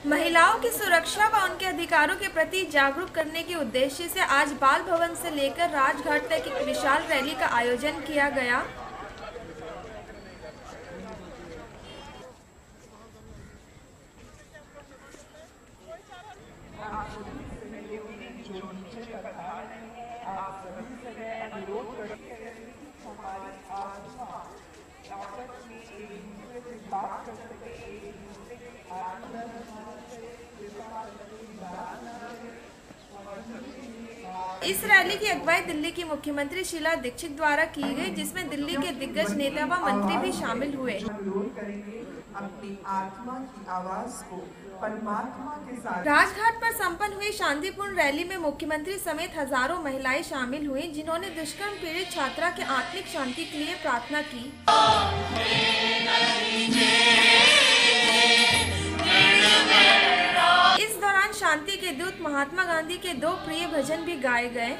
महिलाओं की सुरक्षा व उनके अधिकारों के प्रति जागरूक करने के उद्देश्य से आज बाल भवन से लेकर राजघाट तक एक विशाल रैली का आयोजन किया गया। इस रैली की अगुवाई दिल्ली की मुख्यमंत्री शीला दीक्षित द्वारा की गई, जिसमें दिल्ली के दिग्गज नेता व मंत्री भी शामिल हुए। अपनी आत्मा की आवाज को परमात्मा के साथ राजघाट पर संपन्न हुई शांतिपूर्ण रैली में मुख्यमंत्री समेत हजारों महिलाएं शामिल हुई, जिन्होंने दुष्कर्म पीड़ित छात्रा के आत्मिक शांति के लिए प्रार्थना की। इस दौरान शांति के दूत महात्मा गांधी के 2 प्रिय भजन भी गाए गए।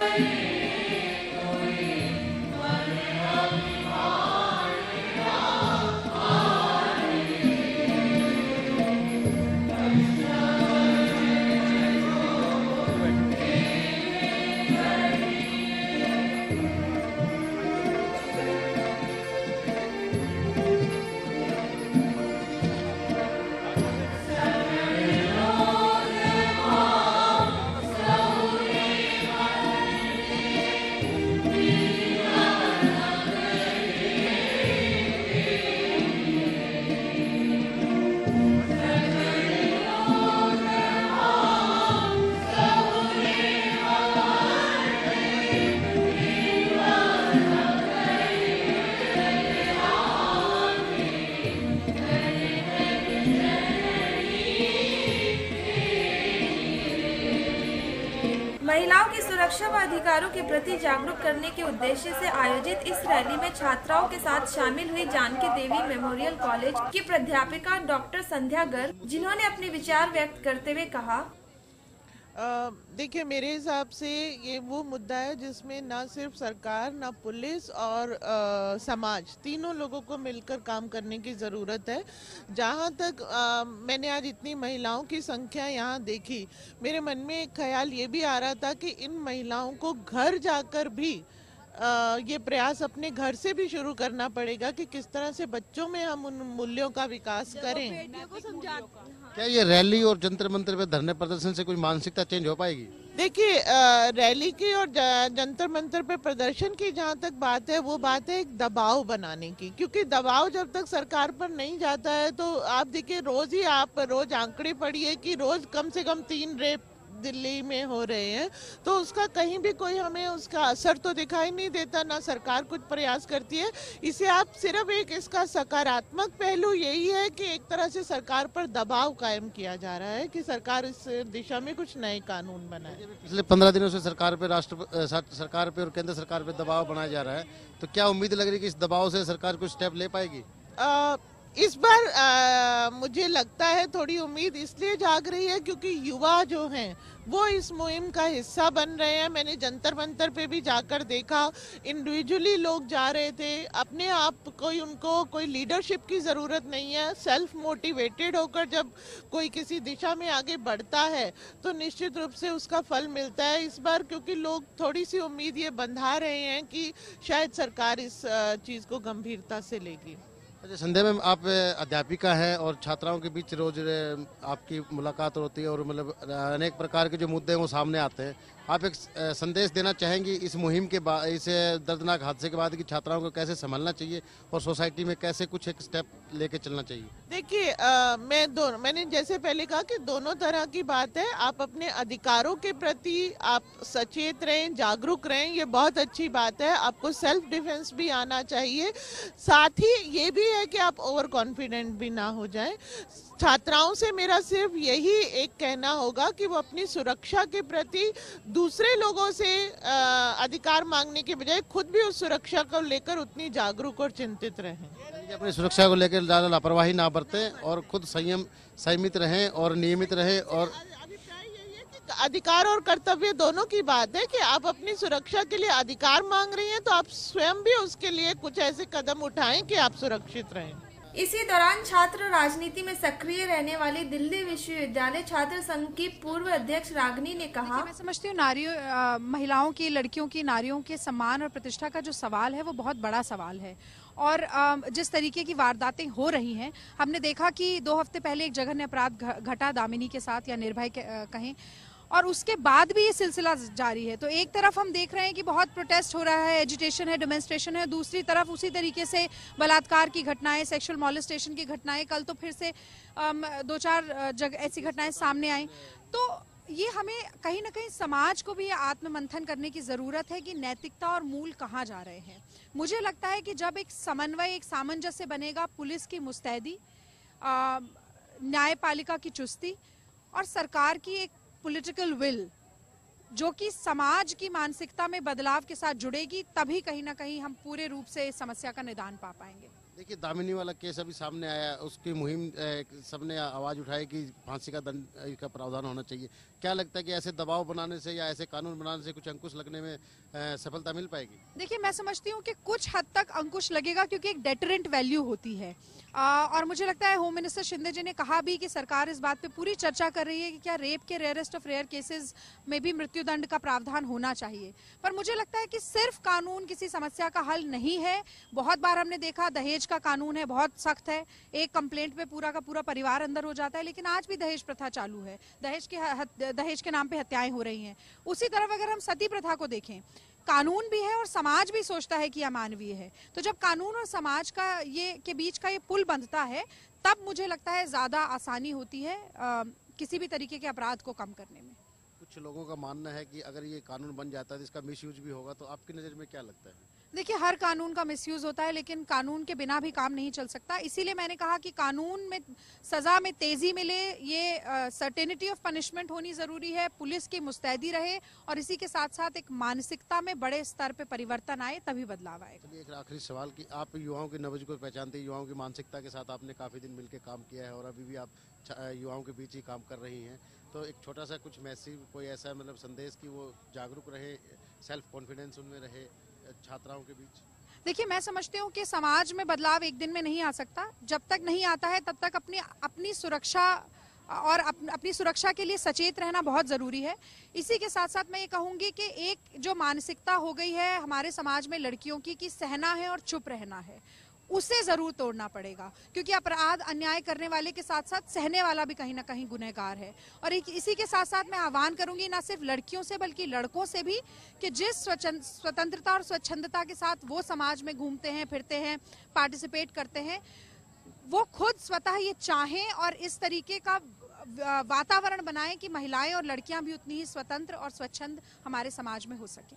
महिलाओं की सुरक्षा व अधिकारों के प्रति जागरूक करने के उद्देश्य से आयोजित इस रैली में छात्राओं के साथ शामिल हुई जानकी देवी मेमोरियल कॉलेज की प्राध्यापिका डॉक्टर संध्या गर्ग, जिन्होंने अपने विचार व्यक्त करते हुए कहा। देखिए, मेरे हिसाब से ये वो मुद्दा है जिसमें ना सिर्फ सरकार, ना पुलिस और समाज, तीनों लोगों को मिलकर काम करने की ज़रूरत है। जहाँ तक मैंने आज इतनी महिलाओं की संख्या यहाँ देखी, मेरे मन में एक ख्याल ये भी आ रहा था कि इन महिलाओं को घर जाकर भी ये प्रयास अपने घर से भी शुरू करना पड़ेगा कि किस तरह से बच्चों में हम उन मूल्यों का विकास करें। क्या ये रैली और जंतर मंतर पे धरने प्रदर्शन से कोई मानसिकता चेंज हो पाएगी? देखिए, रैली की और जंतर मंतर पे प्रदर्शन की जहाँ तक बात है, वो बात है एक दबाव बनाने की, क्योंकि दबाव जब तक सरकार पर नहीं जाता है तो आप देखिए, रोज आंकड़े पढ़िए कि रोज कम से कम 3 रेप दिल्ली में हो रहे हैं, तो उसका कहीं भी कोई हमें उसका असर तो दिखाई नहीं देता, ना सरकार कुछ प्रयास करती है। इसे आप सिर्फ एक इसका सकारात्मक पहलू यही है कि एक तरह से सरकार पर दबाव कायम किया जा रहा है कि सरकार इस दिशा में कुछ नए कानून बनाए। पिछले 15 दिनों से सरकार पे और केंद्र सरकार पे दबाव बनाया जा रहा है, तो क्या उम्मीद लग रही है कि इस दबाव से सरकार कुछ स्टेप ले पाएगी? इस बार मुझे लगता है थोड़ी उम्मीद इसलिए जाग रही है क्योंकि युवा जो हैं वो इस मुहिम का हिस्सा बन रहे हैं। मैंने जंतर मंतर पे भी जाकर देखा, इंडिविजुअली लोग जा रहे थे, अपने आप उनको कोई लीडरशिप की ज़रूरत नहीं है। सेल्फ मोटिवेटेड होकर जब कोई किसी दिशा में आगे बढ़ता है तो निश्चित रूप से उसका फल मिलता है। इस बार क्योंकि लोग थोड़ी सी उम्मीद ये बंधा रहे हैं कि शायद सरकार इस चीज़ को गंभीरता से लेगी। अच्छा, संध्या मैम, आप अध्यापिका हैं और छात्राओं के बीच रोज आपकी मुलाकात होती है और मतलब अनेक प्रकार के जो मुद्दे हैं वो सामने आते हैं। आप एक संदेश देना चाहेंगी इस मुहिम के बाद, इस दर्दनाक हादसे के बाद, कि छात्राओं को कैसे संभलना चाहिए और सोसाइटी में कैसे कुछ एक स्टेप लेके चलना चाहिए? देखिए, मैंने जैसे पहले कहा कि दोनों तरह की बात है। आप अपने अधिकारों के प्रति आप सचेत रहें, जागरूक रहें, ये बहुत अच्छी बात है। आपको सेल्फ डिफेंस भी आना चाहिए। साथ ही ये भी है कि आप ओवर कॉन्फिडेंट भी ना हो जाएं। छात्राओं से मेरा सिर्फ यही एक कहना होगा कि वो अपनी सुरक्षा के प्रति दूसरे लोगों से अधिकार मांगने के बजाय खुद भी उस सुरक्षा को लेकर उतनी जागरूक और चिंतित रहें। अपनी सुरक्षा को लेकर ज़्यादा लापरवाही ना बरतें और खुद संयमित रहें और नियमित रहें। और अभिप्राय यही है कि अधिकार और कर्तव्य दोनों की बात है कि आप अपनी सुरक्षा के लिए अधिकार मांग रही हैं तो आप स्वयं भी उसके लिए कुछ ऐसे कदम उठाएं कि आप सुरक्षित रहें। इसी दौरान छात्र राजनीति में सक्रिय रहने वाली दिल्ली विश्वविद्यालय छात्र संघ की पूर्व अध्यक्ष रागिनी ने कहा, मैं समझती हूँ महिलाओं की, लड़कियों की, नारियों के सम्मान और प्रतिष्ठा का जो सवाल है वो बहुत बड़ा सवाल है। और जिस तरीके की वारदातें हो रही हैं, हमने देखा कि 2 हफ्ते पहले एक जघन्य अपराध घटा दामिनी के साथ, या निर्भय कहें, और उसके बाद भी ये सिलसिला जारी है। तो एक तरफ हम देख रहे हैं कि बहुत प्रोटेस्ट हो रहा है, एजिटेशन है, डेमोन्स्ट्रेशन है, दूसरी तरफ उसी तरीके से बलात्कार की घटनाएं, सेक्सुअल मॉलेस्टेशन की घटनाएं, कल तो फिर से 2-4 ऐसी घटनाएं सामने आई। तो ये हमें कहीं ना कहीं समाज को भी आत्ममंथन करने की जरूरत है कि नैतिकता और मूल कहाँ जा रहे हैं। मुझे लगता है कि जब एक समन्वय, एक सामंजस्य बनेगा, पुलिस की मुस्तैदी, न्यायपालिका की चुस्ती और सरकार की एक पॉलिटिकल विल जो कि समाज की मानसिकता में बदलाव के साथ जुड़ेगी, तभी कहीं ना कहीं हम पूरे रूप से इस समस्या का निदान पा पाएंगे। देखिए, दामिनी वाला केस अभी सामने आया, उसकी मुहिम सबने आवाज उठाई कि फांसी का दंड का प्रावधान होना चाहिए। क्या लगता है कि ऐसे दबाव बनाने से या ऐसे कानून बनाने से कुछ अंकुश लगने में सफलता मिल पाएगी? देखिए, मैं समझती हूँ कि कुछ हद तक अंकुश लगेगा, क्योंकि एक डेटरेंट वैल्यू होती है। और मुझे लगता है होम मिनिस्टर शिंदे जी ने कहा भी कि सरकार इस बात पे पूरी चर्चा कर रही है कि क्या रेप के रेयरेस्ट ऑफ रेयर केसेस में भी मृत्युदंड का प्रावधान होना चाहिए। पर मुझे लगता है कि सिर्फ कानून किसी समस्या का हल नहीं है। बहुत बार हमने देखा, दहेज का कानून है, बहुत सख्त है, एक कंप्लेंट पे पूरा का पूरा परिवार अंदर हो जाता है, लेकिन आज भी दहेज प्रथा चालू है, दहेज के नाम पे हत्याएं हो रही हैं। उसी तरफ अगर हम सती प्रथा को देखें, कानून भी है और समाज भी सोचता है कि अमानवीय है। तो जब कानून और समाज का के बीच का ये पुल बंधता है, तब मुझे लगता है ज्यादा आसानी होती है किसी भी तरीके के अपराध को कम करने में। कुछ लोगों का मानना है कि अगर ये कानून बन जाता है तो इसका मिसयूज भी होगा, तो आपकी नज़र में क्या लगता है? देखिए, हर कानून का मिसयूज होता है, लेकिन कानून के बिना भी काम नहीं चल सकता। इसीलिए मैंने कहा कि कानून में सजा में तेजी मिले, ये सर्टेनिटी ऑफ पनिशमेंट होनी जरूरी है, पुलिस की मुस्तैदी रहे, और इसी के साथ साथ एक मानसिकता में बड़े स्तर पे परिवर्तन आए, तभी बदलाव आएगा। चलिए, एक आखिरी सवाल कि आप युवाओं की नब्ज को पहचानते हैं, युवाओं की मानसिकता के साथ आपने काफ़ी दिन मिलकर काम किया है और अभी भी आप युवाओं के बीच ही काम कर रही हैं, तो एक छोटा सा कुछ मैसेज, कोई ऐसा मतलब संदेश कि वो जागरूक रहे, सेल्फ कॉन्फिडेंस उनमें रहे छात्राओं के बीच? देखिए, मैं समझती हूँ कि समाज में बदलाव एक दिन में नहीं आ सकता। जब तक नहीं आता है तब तक अपनी सुरक्षा और अपनी सुरक्षा के लिए सचेत रहना बहुत जरूरी है। इसी के साथ साथ मैं ये कहूँगी कि एक जो मानसिकता हो गई है हमारे समाज में लड़कियों की कि सहना है और चुप रहना है, उसे जरूर तोड़ना पड़ेगा, क्योंकि अपराध, अन्याय करने वाले के साथ साथ सहने वाला भी कहीं ना कहीं गुनहगार है। और इसी के साथ साथ मैं आह्वान करूंगी ना सिर्फ लड़कियों से बल्कि लड़कों से भी कि जिस स्वतंत्रता और स्वच्छंदता के साथ वो समाज में घूमते हैं, फिरते हैं, पार्टिसिपेट करते हैं, वो खुद स्वतः ये चाहें और इस तरीके का वातावरण बनाएं कि महिलाएं और लड़कियां भी उतनी ही स्वतंत्र और स्वच्छंद हमारे समाज में हो सकें।